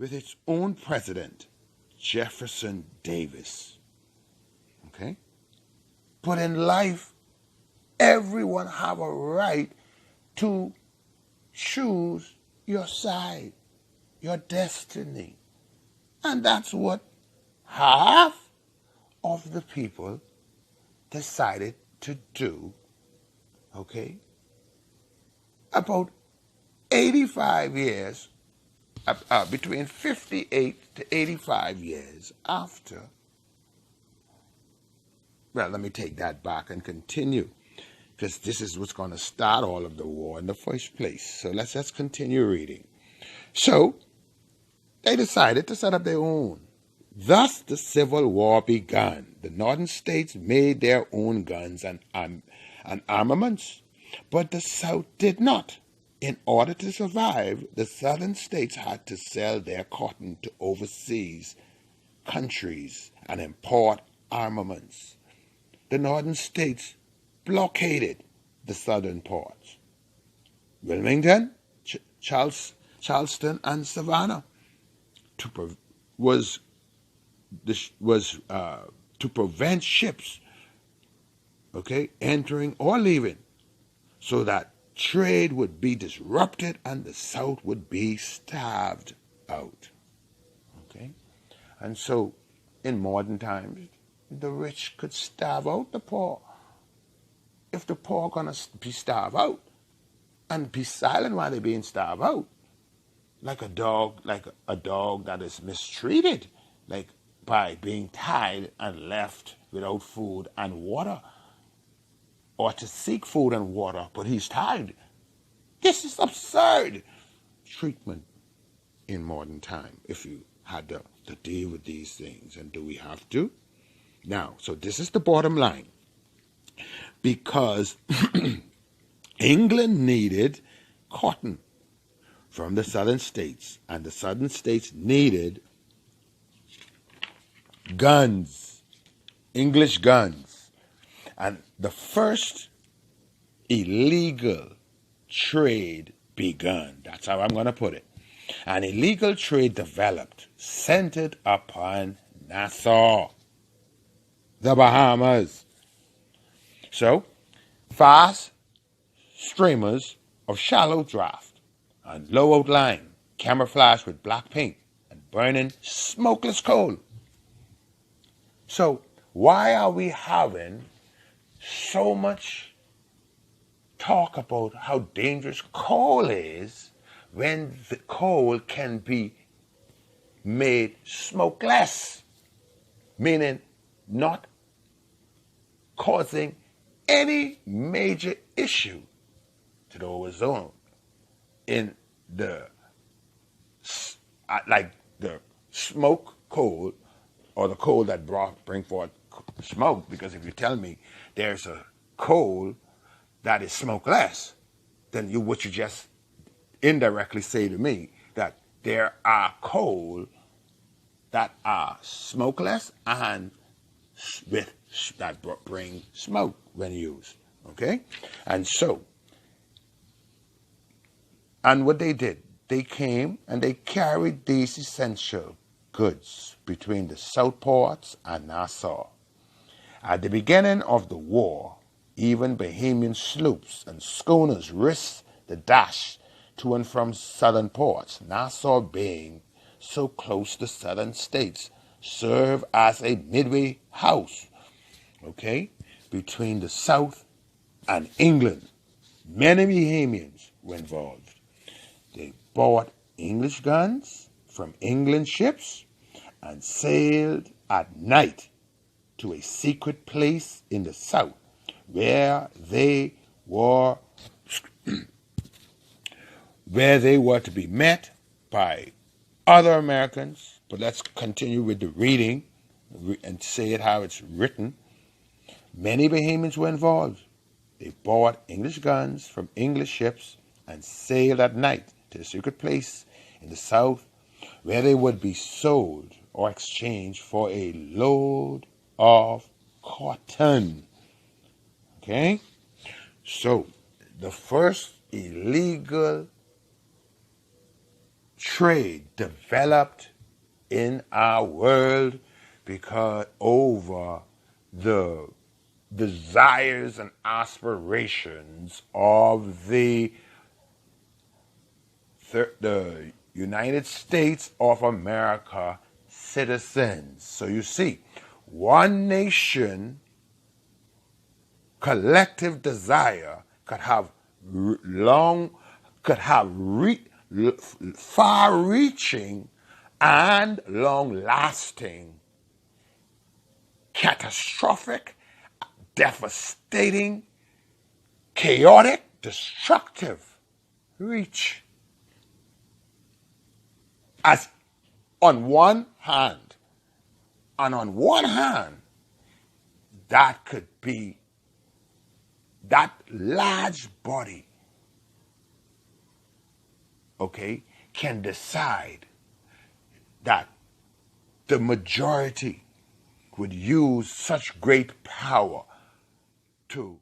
with its own president, Jefferson Davis. Okay? But in life, everyone have a right to choose your side, your destiny. And that's what half of the people decided to do, okay? About 85 years, between 58 to 85 years after. Well, let me take that back and continue, because this is what's going to start all of the war in the first place. So let's continue reading. So they decided to set up their own. Thus the Civil War began. The northern states made their own guns and armaments, but the South did not. In order to survive, the southern states had to sell their cotton to overseas countries and import armaments. The northern states blockaded the southern ports. Wilmington, Charleston, and Savannah was to prevent ships, okay, entering or leaving, so that trade would be disrupted and the South would be starved out. Okay, and so in modern times, the rich could starve out the poor. If the poor are gonna be starved out and be silent while they're being starved out, like a dog that is mistreated, like by being tied and left without food and water, or to seek food and water, but he's tied. This is absurd treatment in modern time if you had to deal with these things. And do we have to? Now, so this is the bottom line. Because England needed cotton from the southern states, and the southern states needed guns, English guns. And the first illegal trade begun. That's how I'm going to put it. An illegal trade developed, centered upon Nassau, the Bahamas. So, fast streamers of shallow draft and low outline, camouflaged with black paint and burning smokeless coal. So, why are we having so much talk about how dangerous coal is when the coal can be made smokeless, meaning not causing any major issue to the ozone in the, like the smoke coal, or the coal that bring forth smoke. Because if you tell me there's a coal that is smokeless, then what you just indirectly say to me that there are coal that are smokeless and that bring smoke when used. Okay? And so, and what they did, they came and they carried these essential goods between the South ports and Nassau. At the beginning of the war, even Bahamian sloops and schooners risked the dash to and from southern ports. Nassau, being so close to southern states, served as a midway house, okay, between the South and England. Many Bahamians were involved. They bought English guns from England ships and sailed at night to a secret place in the South where they were to be met by other Americans. But let's continue with the reading and say it how it's written. Many Bahamians were involved. They bought English guns from English ships and sailed at night to a secret place in the South where they would be sold or exchanged for a load of cotton. Okay? So, the first illegal trade developed in our world because over the desires and aspirations of the United States of America citizens. So you see, one nation collective desire could have far-reaching and long-lasting, catastrophic, devastating, chaotic, destructive reach. As on one hand, that could be that large body, okay, can decide that the majority would use such great power to